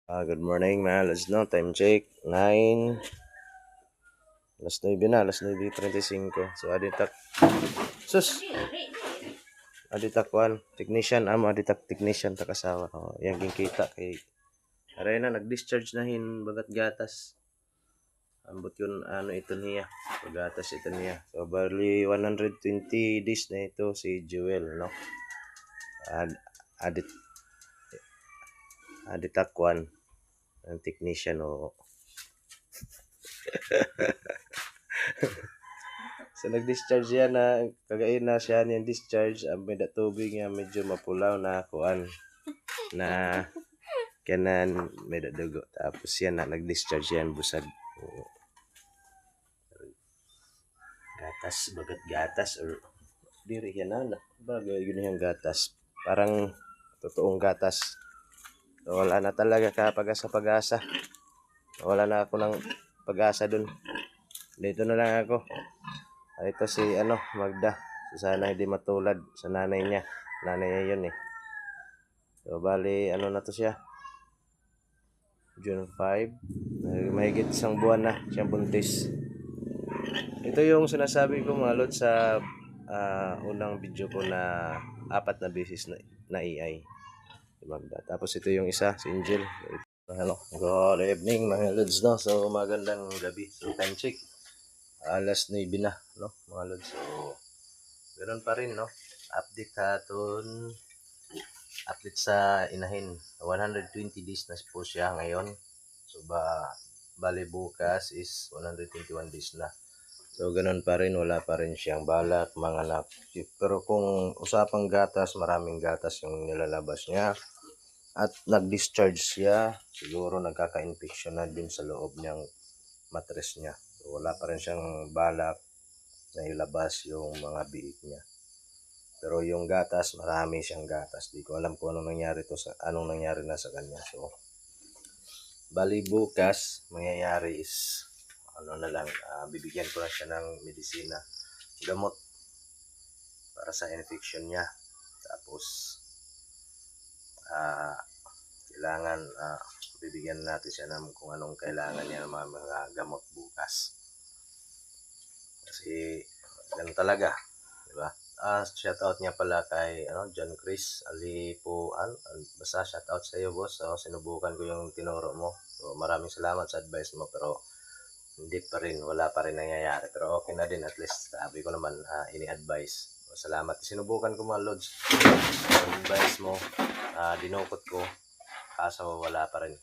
Good morning mga lods, no? Time check, 9, alas 9 na, alas 9:35. So, sus, aditak kwan, technician, aditak technician, takasawa. Yan kita kay, aray na, nag-discharge na bagat gatas. Ambot yun, ito niya, gatas ito niya. So, bali, 120 days na ito si Jewel, no? Adit, aditak kwan, ang technician, o. So nag-discharge yan na kagain na siya niyang discharge ang may tubig nga medyo mapulaw na kuan na kanan may dugo tapos yan na nag-discharge yan busag gatas bagat gatas or diri yan na bagay yun yung gatas parang totoong gatas so, wala na talaga pag-asa wala na ako ng pag-asa dun dito na lang ako. Ito si Magda. So, sana hindi matulad sa nanay niya. Nanay niya yun eh. So bali na to siya. June 5. Mahigit isang buwan na siyang buntis. Ito yung sinasabi ko mga lod sa unang video ko na 4 na beses na AI. Si Magda. Tapos ito yung isa, si Angel. Hello. Good evening mga lods, no? So magandang gabi. So time check. Alas 9 na, no, mga lods. So, ganoon pa rin, no? Update sa inahin. 120 days na po siya ngayon. So, bali bukas is 121 days na. So, ganoon pa rin, wala pa rin siyang balak, manganak. Pero kung usapang gatas, maraming gatas yung nilalabas niya. At nag-discharge siya, siguro nagkaka-infection na din sa loob niyang matres niya. So, wala pa rin siyang balak na ilabas yung mga biik niya. Pero yung gatas, marami siyang gatas. Di ko alam kung anong nangyari na sa kanya. So, bali bukas, mangyayari is, bibigyan ko na siya ng medisina, gamot, para sa infection niya. Tapos, kailangan, bibigyan natin siya ng kung anong kailangan niya ng mga gamot bukas. Kasi, ganun talaga, di ba? Shoutout niya pala kay John Chris Alipuan. Basta shoutout sa iyo, boss. So, sinubukan ko yung tinuro mo. So, maraming salamat sa advice mo pero hindi pa rin, wala pa rin nangyayari. Pero okay na din, at least sabi ko naman ini-advise. So, salamat. Sinubukan ko mga lods. Yung advice mo, dinukot ko. Kaso wala pa rin.